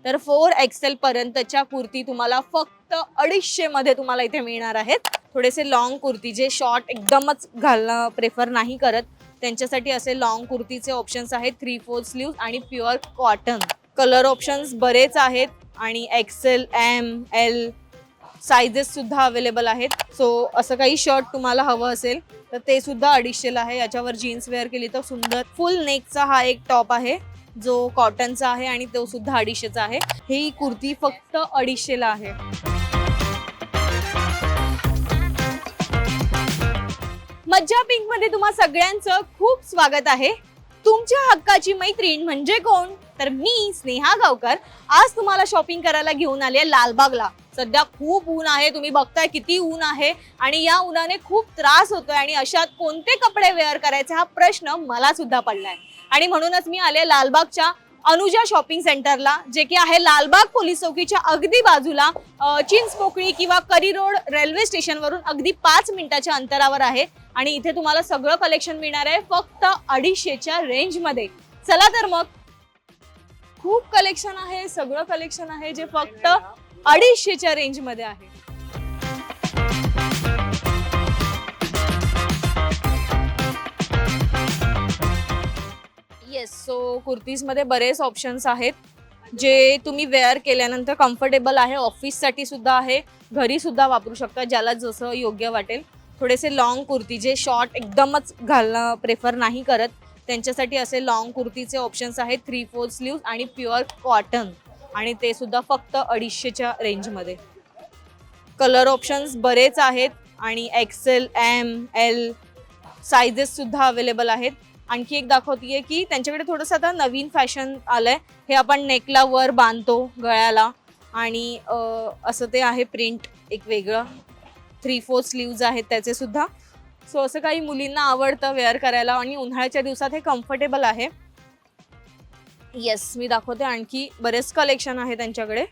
तर 4XL पर्यंतच्या कुर्ती तुम्हाला फक्त 250 मध्ये तुम्हाला इथे मिळणार आहेत। थोडेसे लॉंग कुर्ती जे शॉर्ट एकदमच घालणं प्रेफर नाही करत त्यांच्यासाठी असे लॉंग कुर्तीचे ऑप्शन्स आहेत 3/4 स्लीव्ह आणि प्युअर कॉटन। कलर ऑप्शन्स बरेच आहेत आणि XL, M, L साइजेस सुद्धा अवेलेबल आहेत। सो असं काही शर्ट तुम्हाला हवं असेल तर ते सुद्धा 250 ला आहे। याच्यावर जीन्स वेअर केली तर सुंदर फुल नेकचा हा एक टॉप आहे जो कॉटनचा आहे आणि तो सुद्धा 250 चा आहे। ही कुर्ती फक्त 250 ला आहे। मज्जा पिंक मध्ये तुम्हा सगळ्यांचं खूप स्वागत आहे। तुमच्या हक्काची मैत्रीण म्हणजे कोण तर मी स्नेहा गावकर आज तुम्हाला शॉपिंग करायला घेऊन आले लालबागला। सध्या खूप ऊन आहे, तुम्ही बघताय किती ऊन आहे आणि या उन्हाने खूप त्रास होतोय आणि अशात कोणते कपडे वेअर करायचे हा प्रश्न मला सुद्धा पडलाय आणि म्हणूनच मी आले लालबागच्या अनुजा शॉपिंग सेंटरला जे की आहे लालबाग पोलीस चौकीच्या अगदी बाजूला चिंचपोकळी किंवा करी रोड रेल्वे स्टेशन वरून अगदी 5 मिनिटाच्या अंतरावर आहे आणि इथे तुम्हाला सगळं कलेक्शन मिळणार आहे फक्त 250 च्या रेंज मध्ये। चला तर मग खूप कलेक्शन आहे, सगळं कलेक्शन आहे जे फक्त 250 च्या रेंज मध्ये आहे। येस, सो कुर्तीज मध्ये बरेच ऑप्शन्स आहेत जे तुम्ही वेअर केल्यानंतर कम्फर्टेबल आहे, ऑफिस साठी सुद्धा आहे, घरी सुद्धा वापरू शकता ज्याला जसं योग्य वाटेल। थोडेसे लॉंग कुर्ती जे शॉर्ट एकदमच घालणं प्रेफर नाही करत त्यांच्यासाठी असे लॉंग कुर्तीचे ऑप्शन्स आहेत 3/4 स्लीव्ह आणि प्युअर कॉटन आणि ते सुद्धा फक्त 250 च्या रेंज मध्ये। कलर ऑप्शन्स बरेच आहेत आणि XL, M, L साइजेस सुद्धा अवेलेबल आहेत। आणखी एक दाखवतीये की त्यांच्याकडे थोडंसं आता नवीन फॅशन आलंय, हे आपण नेकला वर बांधतो गळ्याला आणि असं ते आहे प्रिंट एक वेगळं 3/4 स्लीव्ज आहेत त्याचे सुद्धा। सो असं काही मुलींना आवडतं वेअर करायला आणि उन्हाळ्याच्या दिवसात हे कम्फर्टेबल आहे। येस, मी दाखवते आणखी बरेच कलेक्शन आहे त्यांच्याकडे।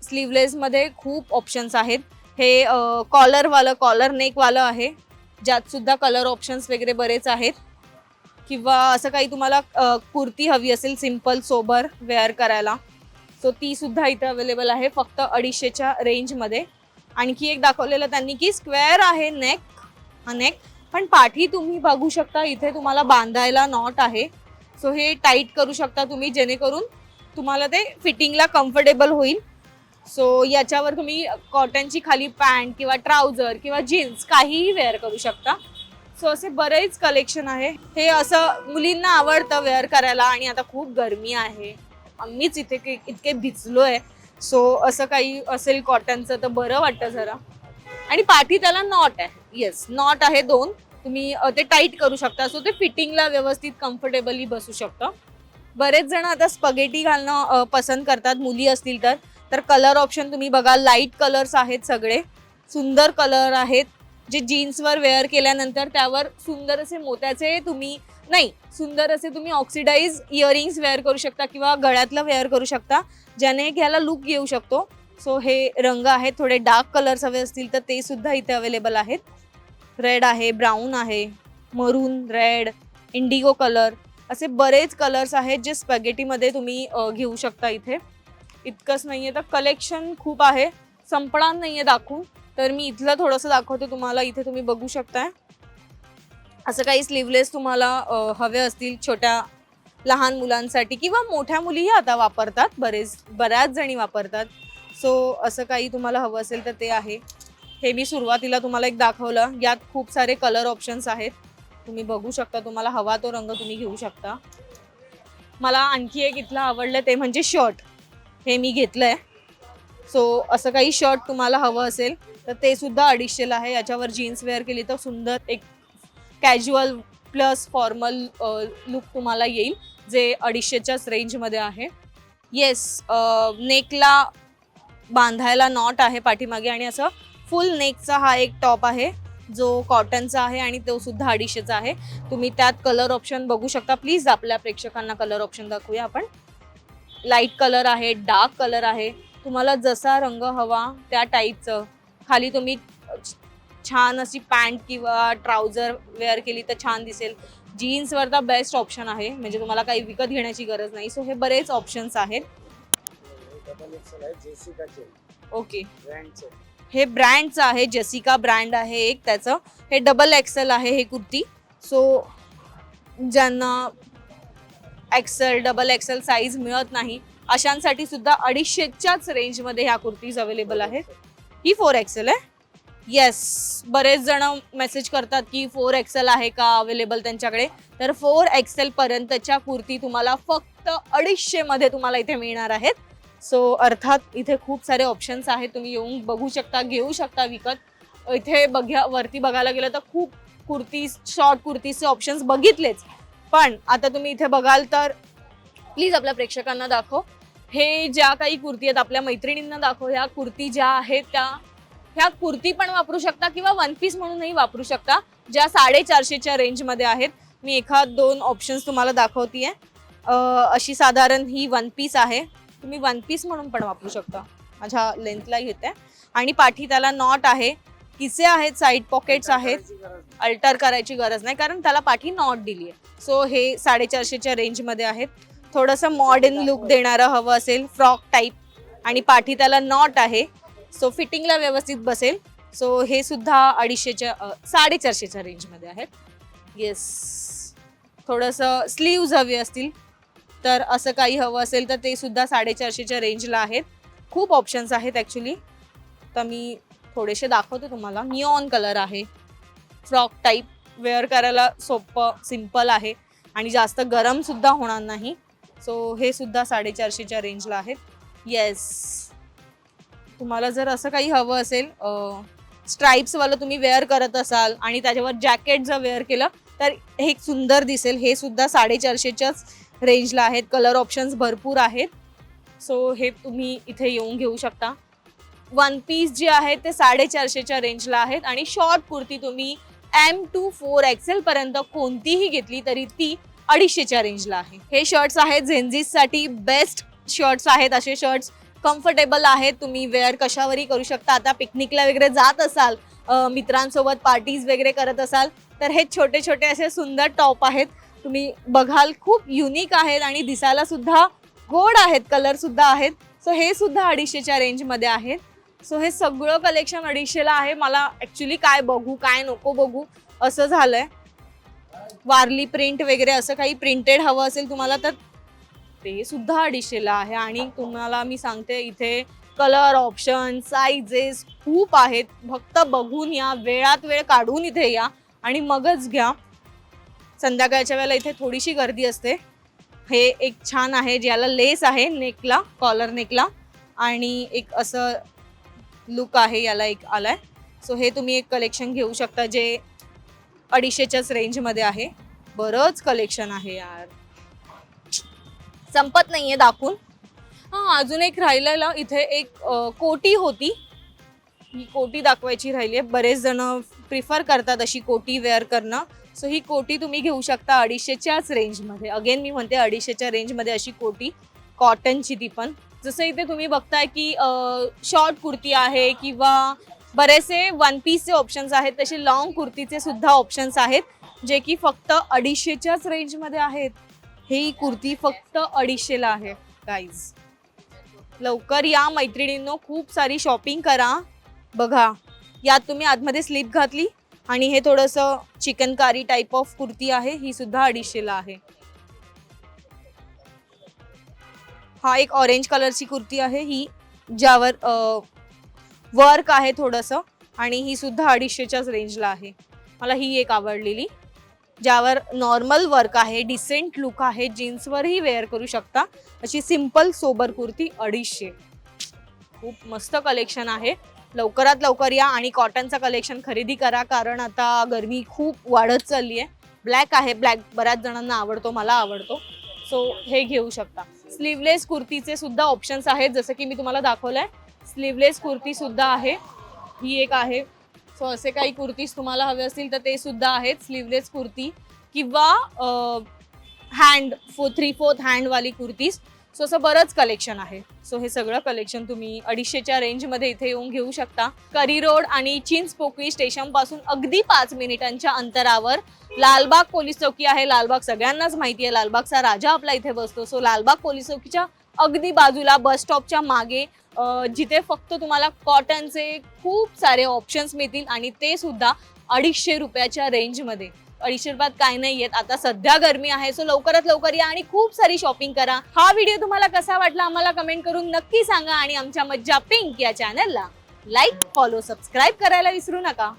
स्लीवलेस मध्ये खूप ऑप्शन्स आहेत, हे कॉलर नेक वालं आहे ज्यात सुद्धा कलर ऑप्शन्स वगैरे बरेच आहेत किंवा असं काही तुम्हाला कुर्ती हवी असेल सिंपल सोबर वेअर करायला सो ती सुद्धा इथे अवेलेबल आहे फक्त 250 च्या रेंज मध्ये। आणखी एक दाखवलेलं त्यांनी की स्क्वेअर आहे नेक पण पाठी तुम्ही बघू शकता इथे तुम्हाला बांधायला नॉट आहे सो हे टाईट करू शकता तुम्ही जेणेकरून तुम्हाला ते फिटिंगला कम्फर्टेबल होईल। सो याच्यावर तुम्ही कॉटनची खाली पॅन्ट किंवा ट्राउझर किंवा जीन्स काहीही वेअर करू शकता। सो असे बरेच कलेक्शन आहे, हे असं मुलींना आवडतं वेअर करायला आणि आता खूप गरमी आहे, आम्हीच इथे इतके भिजलोय सो असं काही असेल कॉटनचं तर बरं वाटतं जरा। आणि पाठी त्याला नॉट आहे, येस नॉट आहे 2, तुम्ही ते टाईट करू शकता सो ते फिटिंगला व्यवस्थित कम्फर्टेबली बसू शकतं। बरेच जण आता स्पगेटी घालणं पसंत करतात मुली असतील तर कलर ऑप्शन तुम्ही बघा, लाईट कलर्स आहेत, सगळे सुंदर कलर आहेत जे जीन्सवर वेअर केल्यानंतर त्यावर सुंदर असे मोत्याचे सुंदर असे तुम्ही ऑक्सिडाइज इयरिंग्स वेअर करू शकता किंवा गळ्यातलं वेअर करू शकता ज्याने घ्यायला लुक येऊ शकतो। सो हे रंग आहेत, थोडे डार्क कलर्स हवे असतील तर ते सुद्धा इथे अवेलेबल आहेत। रेड आहे, ब्राऊन आहे, मरून, रेड, इंडिगो कलर असे बरेच कलर्स आहेत जे स्पॅगेटीमध्ये तुम्ही घेऊ शकता। इथे इतकंच नाहीये तर कलेक्शन खूप आहे, संपणार नाहीये दाखवून, तर मी इथलं थोडंसं दाखवते तुम्हाला। इथे तुम्ही बघू शकताय असं काही स्लीवलेस तुम्हाला हवे असतील छोट्या लहान मुलांसाठी किंवा मोठ्या मुलीही आता वापरतात, बऱ्याच जणी वापरतात। सो असं काही तुम्हाला हवं असेल तर ते आहे, हे मी सुरुवातीला तुम्हाला एक दाखवलं, यात खूप सारे कलर ऑप्शन्स आहेत, तुम्ही बघू शकता, तुम्हाला हवा तो रंग तुम्ही घेऊ शकता। मला आणखी एक इथलं आवडलं ते म्हणजे शर्ट, हे मी घेतलंय। सो असं काही शर्ट तुम्हाला हवं असेल तर ते सुद्धा 250 ला आहे, याच्यावर जीन्स वेअर केली तर सुंदर एक कॅज्युअल प्लस फॉर्मल लुक तुम्हाला येईल जे 250 च्याच रेंजमध्ये आहे। येस, नेकला बांधायला नॉट आहे पाठीमागे आणि असं फुल नेकचा हा एक टॉप आहे जो कॉटनचा आहे आणि तो सुद्धा 250 चा आहे। तुम्ही त्यात कलर ऑप्शन बघू शकता, प्लीज आपल्या प्रेक्षकांना कलर ऑप्शन दाखवूया आपण। लाईट कलर आहे, डार्क कलर आहे, तुम्हाला जसा रंग हवा त्या टाईपचं। खाली तुम्ही छान अशी पॅन्ट किंवा ट्राउझर वेअर केली तर छान दिसेल। जीन्सवर तर बेस्ट ऑप्शन आहे, म्हणजे तुम्हाला काही विकत घेण्याची गरज नाही। सो हे बरेच ऑप्शन्स आहेत। डबल एक्सेल आहे जेसिकाचे ओके, ब्रँडचे. हे ब्रँडचं आहे, जेसिका ब्रँड आहे एक त्याचं. हे डबल एक्सेल आहे हे कुर्ती. सो ज्यांना एक्सेल डबल एक्सेल साईज मिळत नाही अशांसाठी सुद्धा 250च्याच रेंजमध्ये ह्या कुर्तीज अवेलेबल आहेत. ही 4 एक्सेल आहे. येस, बरेच जण मेसेज करतात की 4 एक्सेल आहे का अवेलेबल त्यांच्याकडे. तर 4 एक्सेल पर्यंतच्या कुर्ती तुम्हाला फक्त 250 मध्ये तुम्हाला इथे मिळणार आहेत. सो अर्थात इथे खूप सारे ऑप्शन्स आहेत, तुम्ही येऊन बघू शकता, घेऊ शकता विकत. इथे वरती बघायला गेलं तर खूप कुर्तीज, शॉर्ट कुर्तीजचे ऑप्शन्स बघितलेच, पण आता तुम्ही इथे बघाल तर प्लीज आपल्या प्रेक्षकांना दाखव. हे ज्या काही कुर्ती आहेत आपल्या मैत्रिणींना दाखव. ह्या कुर्ती ज्या आहेत त्या ह्या कुर्ती पण वापरू शकता किंवा वन पीस म्हणूनही वापरू शकता, ज्या 450च्या रेंजमध्ये आहेत. मी एखाद 2 ऑप्शन्स तुम्हाला दाखवतीये. अशी साधारण ही वन पीस आहे, तुम्ही वन पीस म्हणून पण वापरू शकता. माझ्या लेंथला घेते. आणि पाठी त्याला नॉट आहे, किसे आहेत, साईड पॉकेट्स आहेत. अल्टर करायची गरज नाही कारण त्याला पाठी नॉट दिली आहे. सो हे 450च्या रेंजमध्ये आहेत. थोडंसं मॉडर्न लुक देणारं हवं असेल, फ्रॉक टाईप, आणि पाठी त्याला नॉट आहे, सो फिटिंगला व्यवस्थित बसेल. सो हे सुद्धा 450च्या रेंजमध्ये आहेत. येस, थोडंसं स्लीव्ज हवी असतील तर असं काही हवं असेल तर ते सुद्धा 450च्या रेंजला आहेत. खूप ऑप्शन्स आहेत ॲक्च्युली. तर मी थोडेसे दाखवते तुम्हाला. निऑन कलर आहे, फ्रॉक टाईप, वेअर करायला सोपं, सिम्पल आहे आणि जास्त गरम सुद्धा होणार नाही. सो हे सुद्धा 450च्या रेंजला आहेत. येस, तुम्हाला जर असं काही हवं असेल, स्ट्राईप्सवालं तुम्ही वेअर करत असाल आणि त्याच्यावर जॅकेट जर वेअर केलं तर हे सुंदर दिसेल. हे सुद्धा 450च्याच रेंजला आहेत. कलर ऑप्शन्स भरपूर आहेत. सो हे तुम्ही इथे येऊन घेऊ शकता. वन पीस जे आहेत ते 450च्या रेंजला आहेत आणि शॉर्ट कुर्ती तुम्ही M to 4 एक्सेल पर्यंत कोणतीही घेतली तरी ती 250च्या रेंजला आहे. हे शर्ट्स आहेत जेन्झीसाठी बेस्ट शर्ट्स आहेत. असे शर्ट्स कम्फर्टेबल आहेत, तुम्ही वेअर कशावरही करू शकता. आता पिकनिकला वगैरे जात असाल, मित्रांसोबत पार्टीज वगैरे करत असाल तर हे छोटे छोटे असे सुंदर टॉप आहेत. तुम्ही बघाल खूप युनिक आहेत आणि दिसायला सुद्धा गोड आहेत, कलर सुद्धा आहेत. सो हे सुद्धा 250च्या रेंजमध्ये आहेत. सो हे सगळं कलेक्शन 250ला आहे. मला ॲक्च्युली काय बघू काय नको बघू असं झालंय. वारली प्रिंट वगैरे असं काही प्रिंटेड हवं असेल तुम्हाला तर ते सुद्धा 250ला आहे. आणि तुम्हाला मी सांगते इथे कलर ऑप्शन, साईजेस खूप आहेत. फक्त बघून या, वेळात वेळ काढून इथे या आणि मगच घ्या. संध्याकाळच्या वेळेला इथे थोडीशी गर्दी असते. हे एक छान आहे ज्याला लेस आहे नेकला, कॉलर नेकला, आणि एक असं लुक आहे याला एक आलाय. सो हे तुम्ही एक कलेक्शन घेऊ शकता जे 250च्याच रेंजमध्ये आहे. बरंच कलेक्शन आहे यार, संपत नाहीये दाखवून. हां, अजून एक राहिलेलं इथे एक कोटी होती. ही कोटी दाखवायची राहिली आहे. बरेच जण प्रिफर करतात अशी कोटी वेअर करणं. सो ही कोटी तुम्ही घेऊ शकता 250च्याच रेंजमध्ये. अगेन मी म्हणते 250च्या रेंजमध्ये अशी कोटी, कॉटनची ती पण. जसं इथे तुम्ही बघताय की शॉर्ट कुर्ती आहे किंवा बरेचसे वन पीसचे ऑप्शन्स आहेत, तसे लॉंग कुर्तीचे सुद्धा ऑप्शन्स आहेत जे की फक्त 250च्याच रेंजमध्ये आहेत. ही कुर्ती फक्त 250ला आहे गाईज. लवकर या मैत्रिणींनो, खूप सारी शॉपिंग करा. बघा, यात तुम्ही आतमध्ये स्लीप घातली आणि हे थोडंसं चिकनकारी टाईप ऑफ कुर्ती आहे, ही सुद्धा 250ला आहे. हा एक ऑरेंज कलरची कुर्ती आहे, ही ज्यावर वर्क आहे थोडंसं, आणि ही सुद्धा 250च्याच रेंजला आहे. मला ही एक आवडलेली ज्यावर नॉर्मल वर्क आहे, डिसेंट लुक आहे, जीन्सवरही वेअर करू शकता. अशी सिंपल सोबर कुर्ती 250. खूप मस्त कलेक्शन आहे. लवकरात लवकर या आणि कॉटनचं कलेक्शन खरेदी करा कारण आता गरमी खूप वाढत चालली आहे. ब्लॅक आहे, ब्लॅक बऱ्याच जणांना आवडतो, मला आवडतो. सो हे घेऊ शकता. स्लीवलेस कुर्तीचे सुद्धा ऑप्शन्स आहेत, जसं की मी तुम्हाला दाखवलंय. स्लीवलेस कुर्ती सुद्धा आहे, ही एक आहे. सो असे काही कुर्तीज तुम्हाला हवे असतील तर ते सुद्धा आहेत, स्लीवलेस कुर्ती किंवा हँड 3/4 हँडवाली कुर्तीज. सो असं बरंच कलेक्शन आहे. सो हे सगळं कलेक्शन तुम्ही 250च्या रेंजमध्ये इथे येऊन घेऊ शकता. करी रोड आणि चिंचपोकळी स्टेशनपासून अगदी 5 मिनिटांच्या अंतरावर लालबाग पोलीस चौकी आहे. लालबाग सगळ्यांनाच माहिती आहे, लालबागचा राजा आपला इथे बसतो. सो लालबाग पोलीस चौकीच्या अगदी बाजूला बस स्टॉपच्या मागे जिथे फक्त तुम्हाला कॉटनचे खूप सारे ऑप्शन्स मिळतील आणि ते सुद्धा 250 रुपयाच्या रेंजमध्ये. 250 रुपयात काय नाही येत. आता सध्या गरमी आहे, सो लवकरात लवकर या आणि खूप सारी शॉपिंग करा. हा व्हिडिओ तुम्हाला कसा वाटला आम्हाला कमेंट करून नक्की सांगा आणि आमच्या मज्जा पिंक या चॅनलला लाईक, फॉलो, सबस्क्राईब करायला विसरू नका.